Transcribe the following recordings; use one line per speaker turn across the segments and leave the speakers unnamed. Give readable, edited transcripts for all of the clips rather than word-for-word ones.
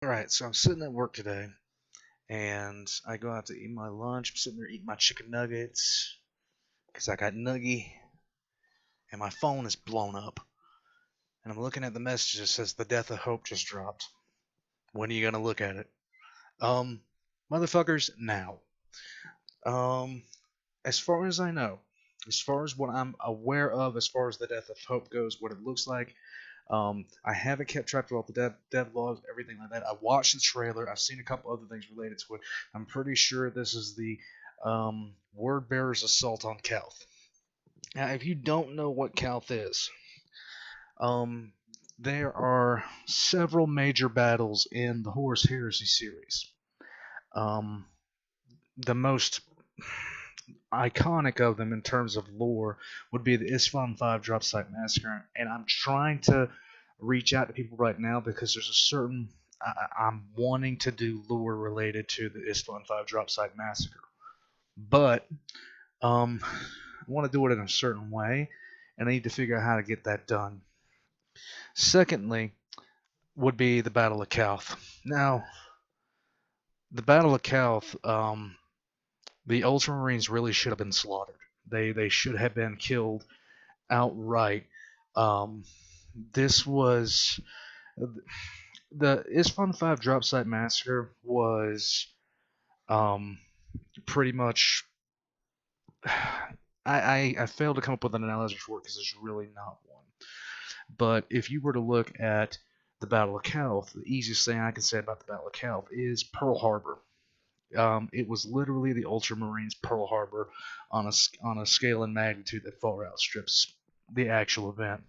Alright, so I'm sitting at work today, and I go out to eat my lunch. I'm sitting there eating my chicken nuggets, because I got nuggy, and my phone is blown up. And I'm looking at the message that says, The Death of Hope just dropped. When are you going to look at it? Um, Motherfuckers, now. Um, as far as I know, as far as what I'm aware of, as far as The Death of Hope goes, what it looks like, I haven't kept track of all the dev logs, everything like that. I watched the trailer. I've seen a couple other things related to it. I'm pretty sure this is the Word Bearer's assault on Calth. Now, if you don't know what Calth is, um, there are several major battles in the Horus Heresy series. Um, the most iconic of them in terms of lore would be the Isfahan 5 drop site massacre, and I'm trying to reach out to people right now because there's a certain I'm wanting to do lore related to the Isfahan 5 drop site massacre, but I want to do it in a certain way, and I need to figure out how to get that done. Secondly, would be the Battle of Calth. Now, the Battle of Calth, the Ultramarines really should have been slaughtered. They should have been killed outright. Um, this was the Isfahan 5 drop site massacre was um, pretty much. I failed to come up with an analogy for it because there's really not one. But if you were to look at the Battle of Calth, the easiest thing I can say about the Battle of Calth is Pearl Harbor. It was literally the Ultramarines' Pearl Harbor on a scale and magnitude that far outstrips the actual event.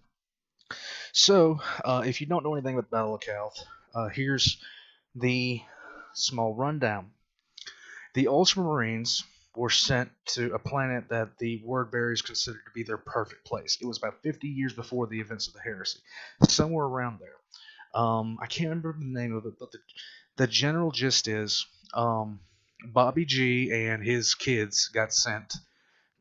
So, if you don't know anything about the Battle of Calth, here's the small rundown. The Ultramarines were sent to a planet that the Word Bearers considered to be their perfect place. It was about 50 years before the events of the heresy, somewhere around there. I can't remember the name of it, but the general gist is Bobby G and his kids got sent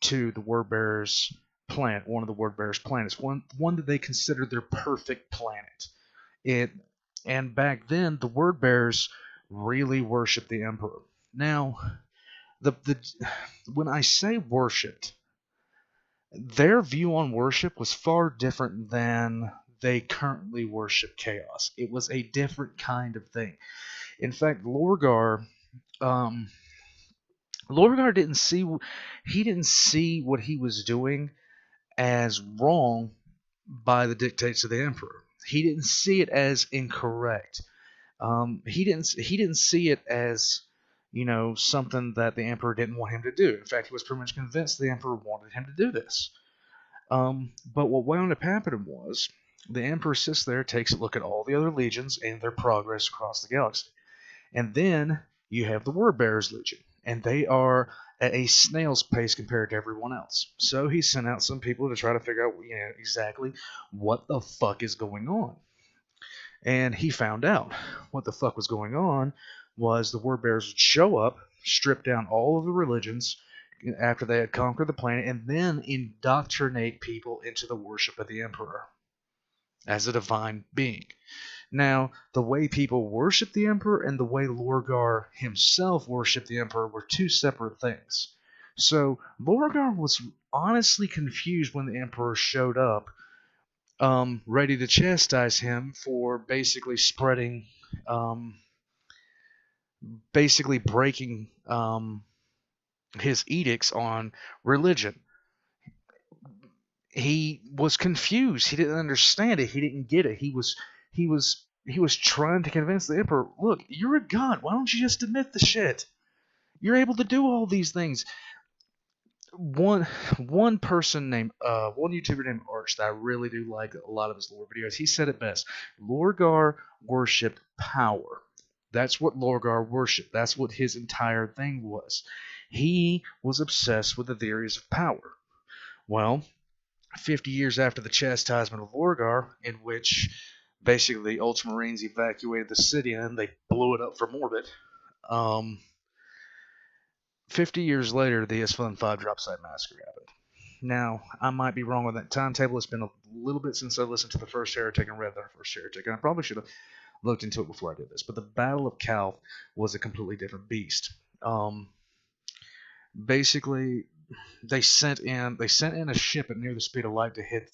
to the Word Bearers planet, one of the Word Bearers planets, one that they considered their perfect planet. It and back then the Word Bearers really worshipped the Emperor. Now, the when I say worshipped, their view on worship was far different than they currently worship chaos. It was a different kind of thing. In fact, um, Lorgar didn't see what he was doing as wrong by the dictates of the emperor. He didn't see it as incorrect. He didn't see it as something that the emperor didn't want him to do. In fact, he was pretty much convinced the emperor wanted him to do this. But what wound up happening was the emperor sits there, takes a look at all the other legions and their progress across the galaxy, and then you have the Word Bearers Legion, and they are at a snail's pace compared to everyone else. So he sent out some people to try to figure out exactly what the fuck is going on. And he found out what the fuck was going on was the Word Bearers would show up, strip down all of the religions after they had conquered the planet, and then indoctrinate people into the worship of the Emperor as a divine being. Now, the way people worship the Emperor and the way Lorgar himself worshiped the Emperor were two separate things. So Lorgar was honestly confused when the Emperor showed up, ready to chastise him for um, basically breaking his edicts on religion. He was confused. He didn't understand it. He didn't get it. He was trying to convince the emperor, look, you're a god. Why don't you just admit the shit? You're able to do all these things. One one person named one YouTuber named Arch that I really do like a lot of his lore videos. He said it best. Lorgar worshipped power. That's what Lorgar worshipped. That's what his entire thing was. He was obsessed with the theories of power. Well, 50 years after the chastisement of Lorgar, in which basically the Ultramarines evacuated the city and they blew it up from orbit. Um, 50 years later, the Isfahan 5 drop site massacre happened. Now, I might be wrong on that timetable. It's been a little bit since I listened to the first Heretic and read the first Heretic, and I probably should have. looked into it before I did this, but the Battle of Calth was a completely different beast. Basically, they sent in a ship at near the speed of light to hit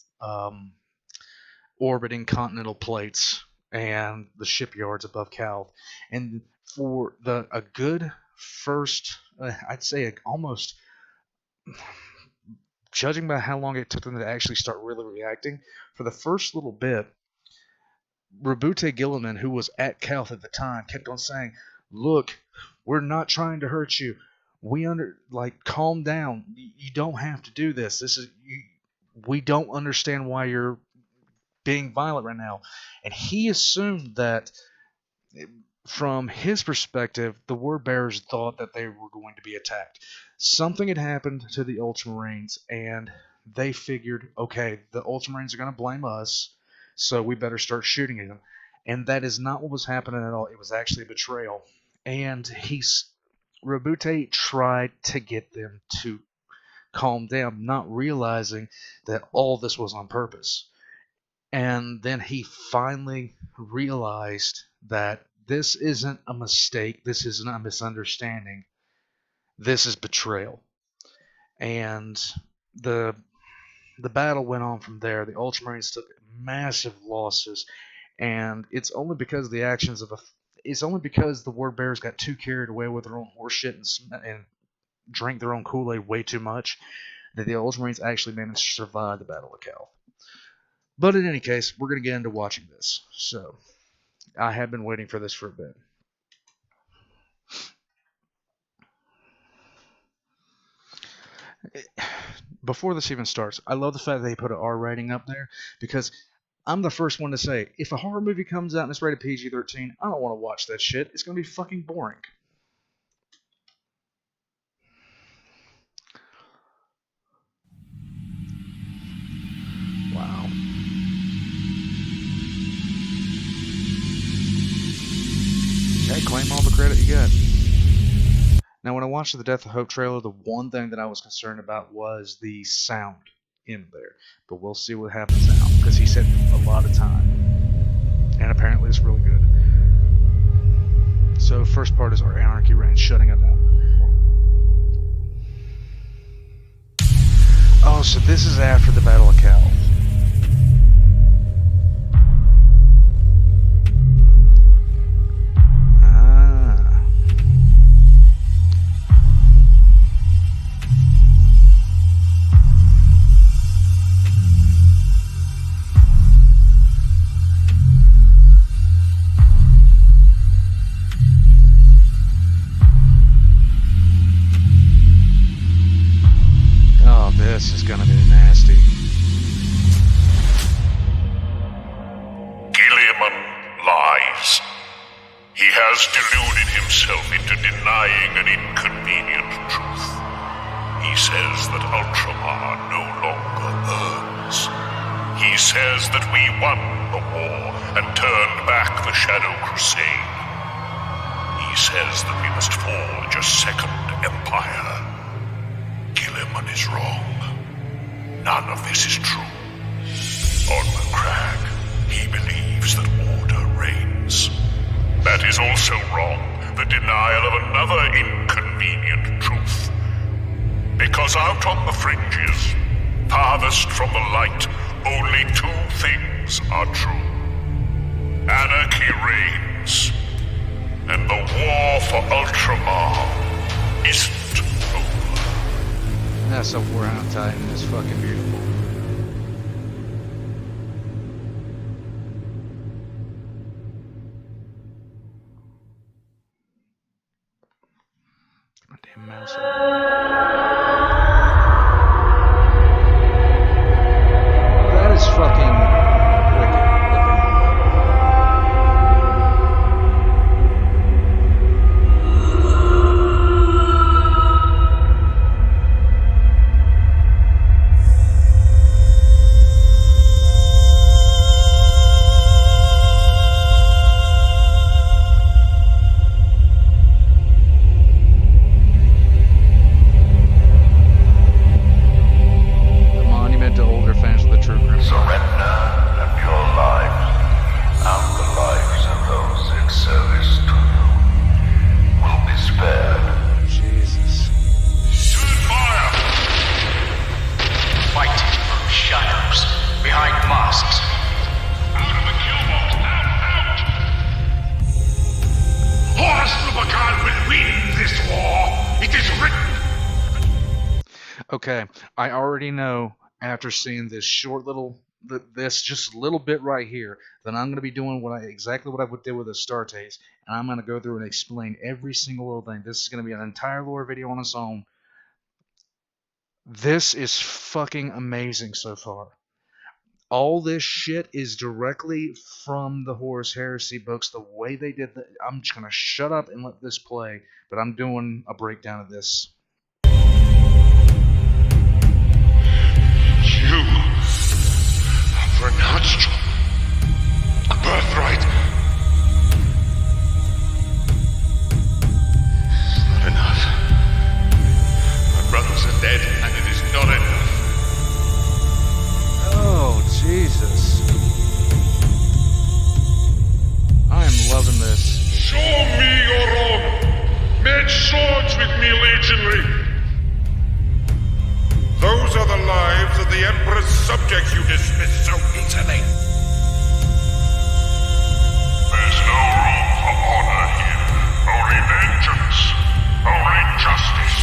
orbiting continental plates and the shipyards above Calth, and for a good first, I'd say almost, judging by how long it took them to actually start really reacting, for the first little bit, Rabute Gilliman, who was at Calth at the time, kept on saying, "Look, we're not trying to hurt you. Calm down. You don't have to do this. We don't understand why you're being violent right now." And he assumed that, from his perspective, the word bearers thought that they were going to be attacked. Something had happened to the Ultramarines, and they figured, okay, the Ultramarines are going to blame us, so we better start shooting at them. And that is not what was happening at all. It was actually a betrayal. And Rabute tried to get them to calm down, not realizing that all this was on purpose. And then he finally realized that this isn't a mistake, this isn't a misunderstanding, this is betrayal. And the battle went on from there. The Ultramarines took massive losses, and it's only because the word bearers got too carried away with their own horseshit and drank their own Kool-Aid way too much that the Ultramarines actually managed to survive the Battle of Calth. But in any case, we're going to get into watching this. So, I have been waiting for this for a bit. Before this even starts, I love the fact that they put an R rating up there, because I'm the first one to say, if a horror movie comes out and it's rated PG-13, I don't want to watch that shit. It's going to be fucking boring. Wow. Okay, claim all the credit you got. Now, when I watched the Death of Hope trailer, the one thing that I was concerned about was the sound in there. But we'll see what happens now, because he said a lot of time. And apparently it's really good. So, first part is our Anarchy range, shutting it down. Oh, so this is after the Battle of Calth. This is gonna be nasty.
Gilliman lies. He has deluded himself into denying an inconvenient truth. He says that Ultramar no longer burns. He says that we won the war and turned back the Shadow Crusade. He says that we must forge a second empire. Gilliman is wrong. None of this is true. On the crag, he believes that order reigns. That is also wrong, the denial of another inconvenient truth. Because out on the fringes, farthest from the light, only two things are true. Anarchy reigns, and the war for Ultramar isn't over.
That's a Warhound Titan. It's fucking beautiful. My damn mouse. That is fucking wicked.
win this war. It is written.
Okay, I already know after seeing this short little, this just little bit right here, that I'm going to be doing exactly what I would do with a Astartes, and I'm going to go through and explain every single little thing. This is going to be an entire lore video on its own. This is fucking amazing so far. All this shit is directly from the Horus Heresy books, the way they did that. I'm just going to shut up and let this play, but I'm doing a breakdown of this.
You for Natstrom, a birthright. Not enough. My brothers are dead, and it is not enough.
Oh, Jesus. I am loving this.
Show me your own. Make swords with me, legionary. Those are the lives of the Emperor's subjects you dismiss so easily. There's no room for honor here. Only vengeance. Only justice.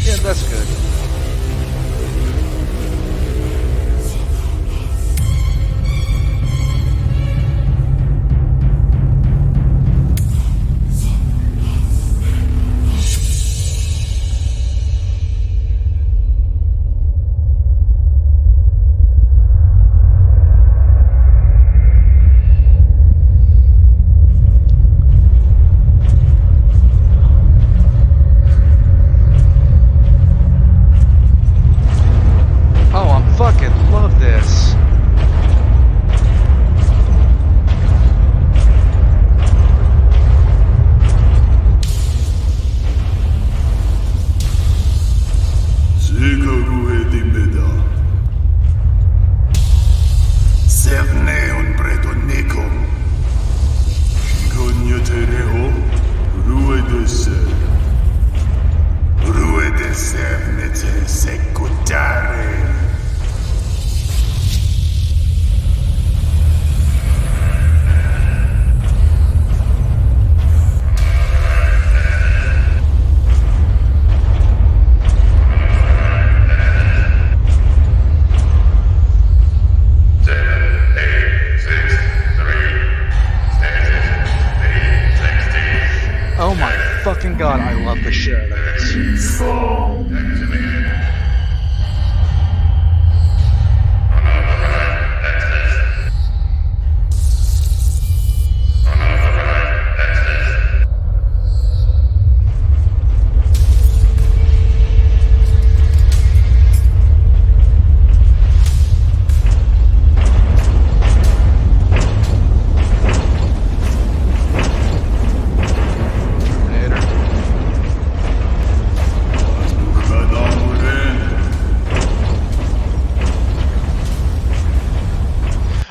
Yeah, that's good. Oh, I fucking love this. Oh my fucking god, I love the shit out of this.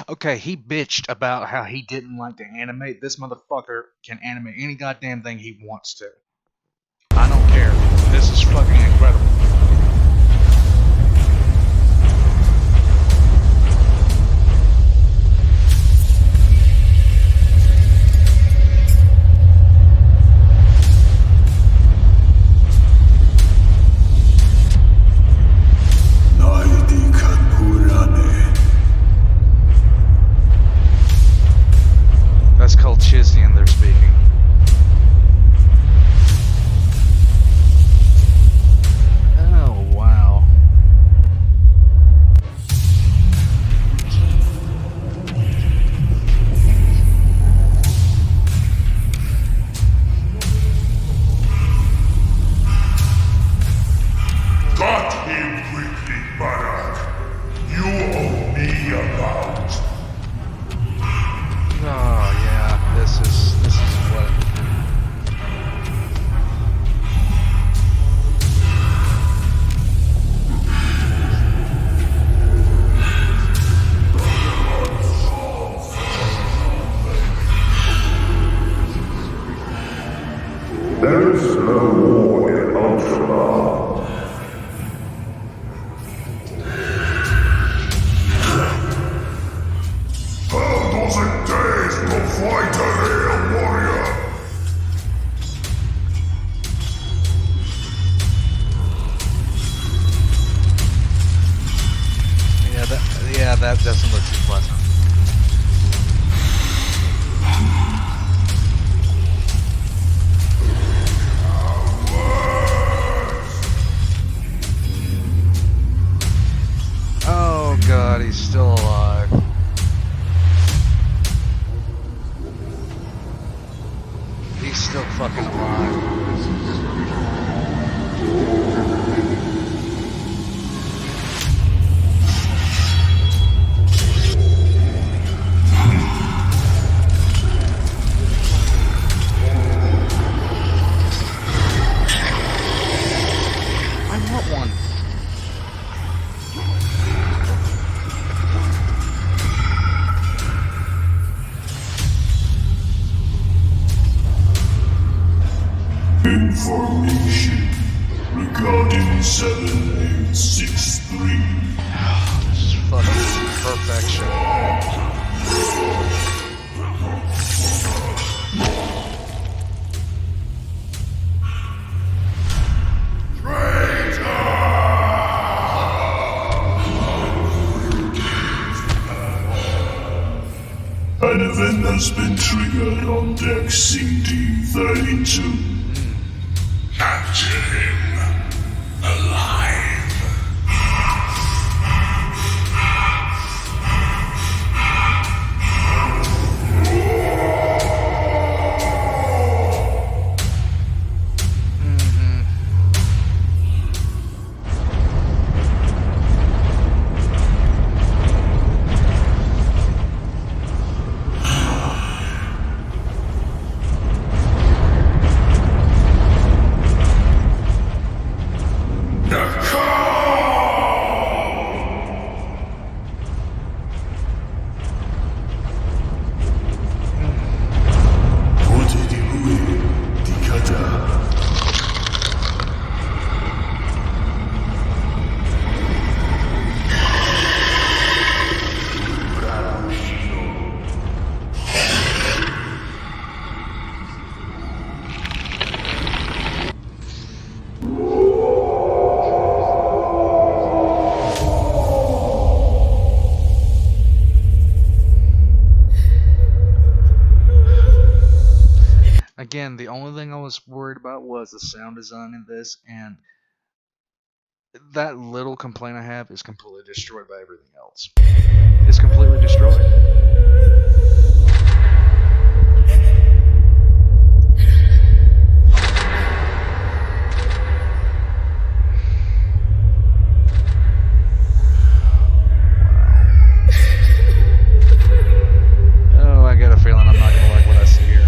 Okay, he bitched about how he didn't like to animate. This motherfucker can animate any goddamn thing he wants to. I don't care. This is fucking incredible. That's called Chizian they're speaking. Oh, wow.
Got him quickly, Barak. You owe me a bout.
Oh, yeah. This is what
There is no war in Ultramar. How does it taste to fight a real warrior?
That doesn't look too pleasant. Oh god, he's still alive. He's still fucking alive. I want one.
Information regarding 7863.
This is fucking perfection.
An event has been triggered on deck CD-32. Capture him alive.
Again, the only thing I was worried about was the sound design in this, and that little complaint I have is completely destroyed by everything else. It's completely destroyed. Oh, I got a feeling I'm not gonna like what I see here.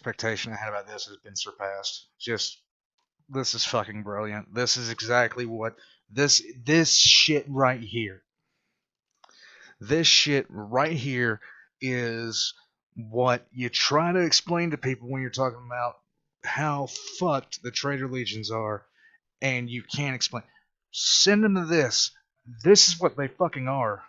expectation I had about this has been surpassed. Just this is fucking brilliant. This is exactly what this shit right here. This shit right here is what you try to explain to people when you're talking about how fucked the traitor legions are, and you can't explain. Send them to this. This is what they fucking are.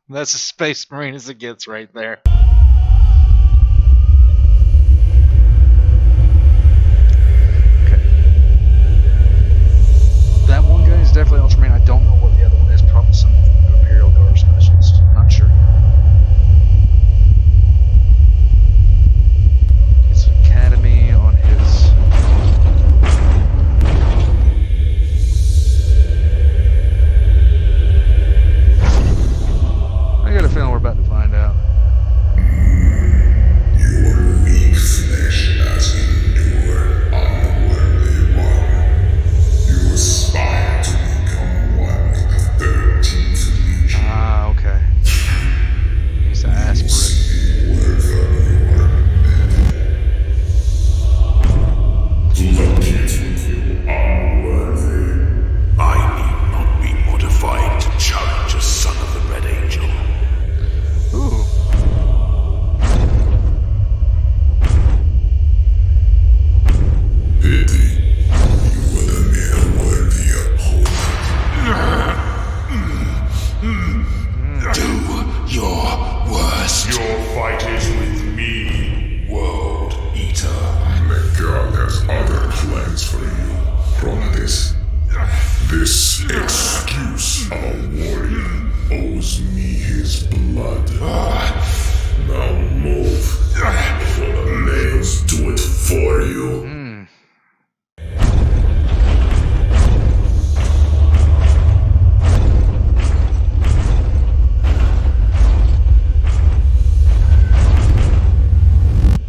That's a Space Marine as it gets right there. Okay. That one guy is definitely Ultramarine. I don't know what the other one is. Probably some Imperial Guard specialist. Not sure. It's an academy on his. I got a feeling we're about to find out.
Your weak flesh has endured, unworthy one. You aspire to become one of the 13th Legion.
Ah, okay. He's an aspirant.
Lucky to you, unworthy.
I need not be modified to challenge a son of the Red Angel.
Ooh.
Pity. You were the mere worthy opponent.
Do your worst.
Your fight is with me, World Eater. God has other plans for you. From this excuse of a warrior owes me his blood. Now move, for the nails do it for you.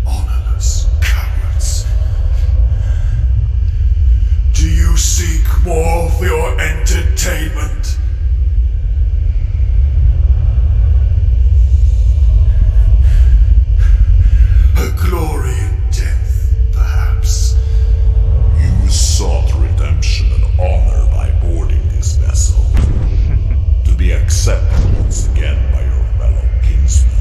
Honorless cowards. Do you seek more for your entertainment? A glory in death, perhaps. You sought redemption and honor by boarding this vessel. To be accepted once again by your fellow kinsmen.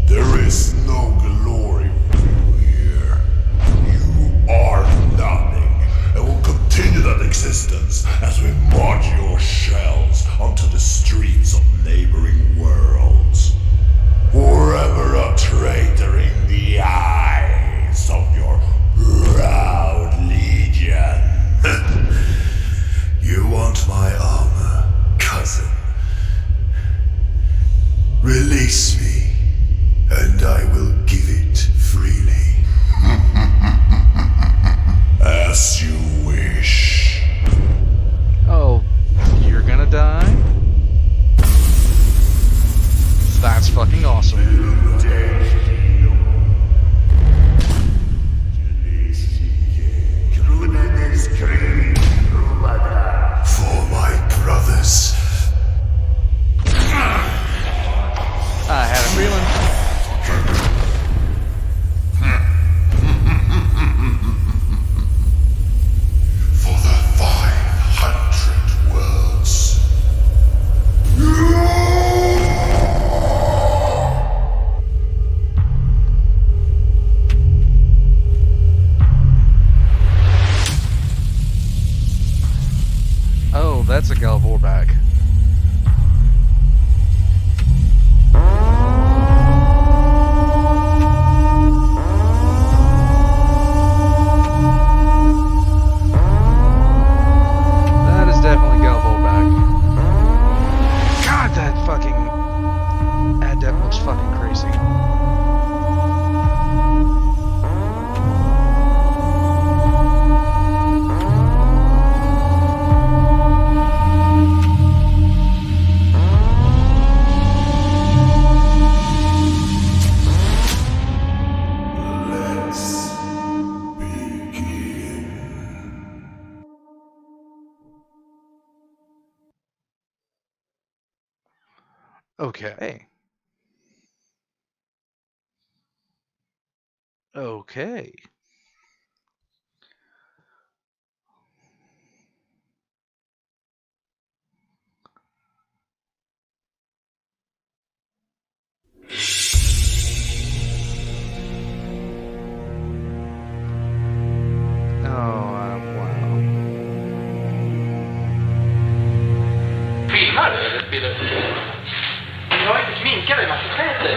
There is no glory for you here. You are nothing, and will continue that existence as we march your shells onto the streets of neighboring worlds. Forever a traitor in the eyes of your proud legion. You want my armor, cousin? Release me, and I will give it freely. As you wish.
Oh, you're gonna die? that's a Galvor bag. That is definitely Galvor bag. God, that fucking adept looks fucking crazy.
Let's begin.
Okay. Okay. Wow.
Filmar du eller spelar du? Jag är inte sminkad i massa kläder.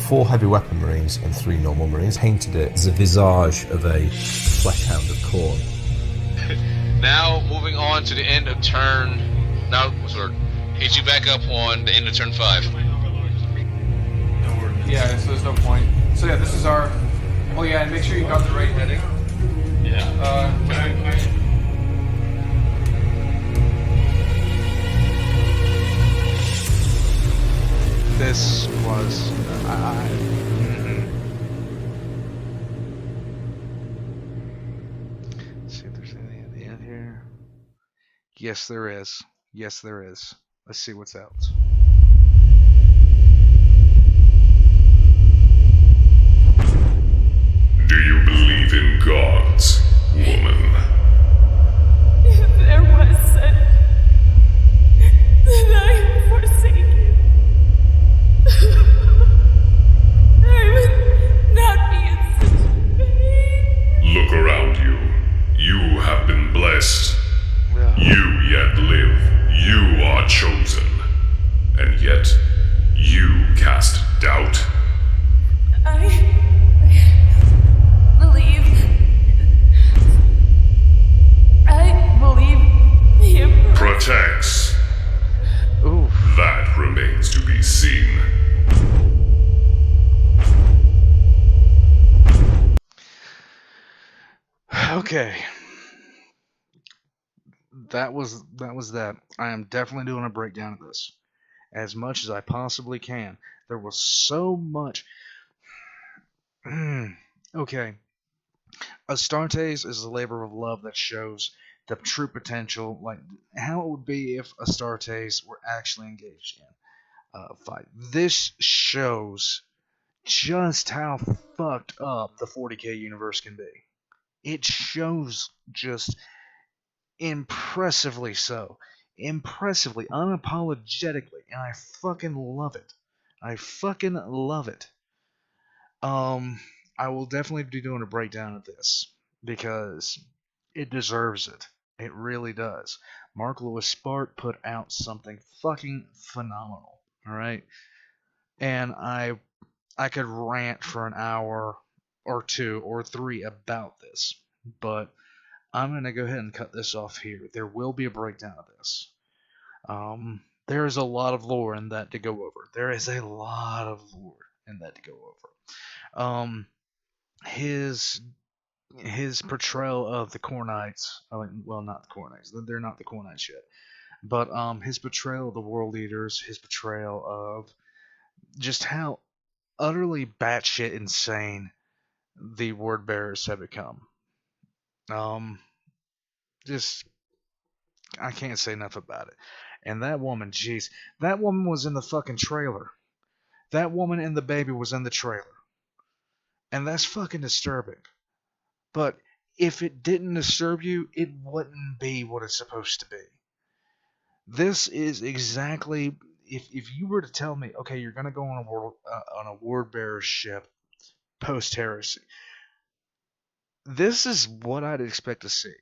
4 heavy weapon marines and 3 normal marines painted it as a visage of a fleshhound of corn.
Now, moving on to the end of turn. Now, sort of hit you back up on the end of turn 5.
Yeah, so there's no point. So yeah, this is our. Oh yeah, and make sure you got the right heading.
Yeah.
This was. Let's see if there's anything at the end here. Yes, there is. Yes, there is. Let's see what's out.
Do you believe in gods, woman?
If there was such, then I am forsaken. I would not be in such pain.
Look around you. You have been blessed.
Yeah.
You yet live. You are chosen. And yet, you cast doubt.
I believe. I believe the Emperor.
Protects.
Ooh.
That remains to be seen.
Okay. That was that. I am definitely doing a breakdown of this as much as I possibly can. There was so much. Okay. Astartes is a labor of love that shows the true potential, like how it would be if Astartes were actually engaged in a fight. This shows just how fucked up the 40k universe can be. It shows just impressively so. Impressively, unapologetically, and I fucking love it. I fucking love it. I will definitely be doing a breakdown of this because it deserves it. It really does. Mark Lewis Spark put out something fucking phenomenal. All right, and I could rant for an hour or 2 or 3 about this, but I'm gonna go ahead and cut this off here. There will be a breakdown of this. There is a lot of lore in that to go over. There is a lot of lore in that to go over. His portrayal of the Cornites. Well, not the Cornites. They're not the Cornites yet. But his portrayal of the World Eaters. His portrayal of just how utterly batshit insane the Word Bearers have become. Just I can't say enough about it. And that woman, jeez, that woman was in the fucking trailer. That woman and the baby was in the trailer. And that's fucking disturbing. But if it didn't disturb you, it wouldn't be what it's supposed to be. This is exactly if you were to tell me, okay, you're gonna go on a word bearer ship post heresy. This is what I'd expect to see.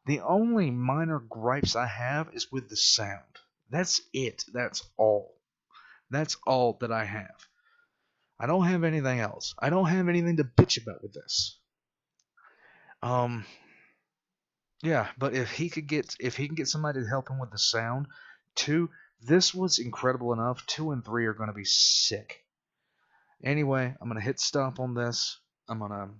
The only minor gripes I have is with the sound. That's it. That's all. That's all that I have. I don't have anything else. I don't have anything to bitch about with this. Um, yeah, but if he can get somebody to help him with the sound, two, this was incredible enough. 2 and 3 are going to be sick. Anyway, I'm gonna hit stop on this. I'm gonna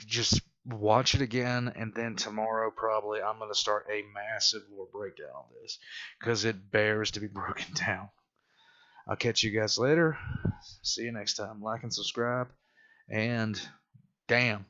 just watch it again, and then tomorrow probably I'm gonna start a massive lore breakdown on this because it bears to be broken down. I'll catch you guys later. See you next time. Like and subscribe. And damn,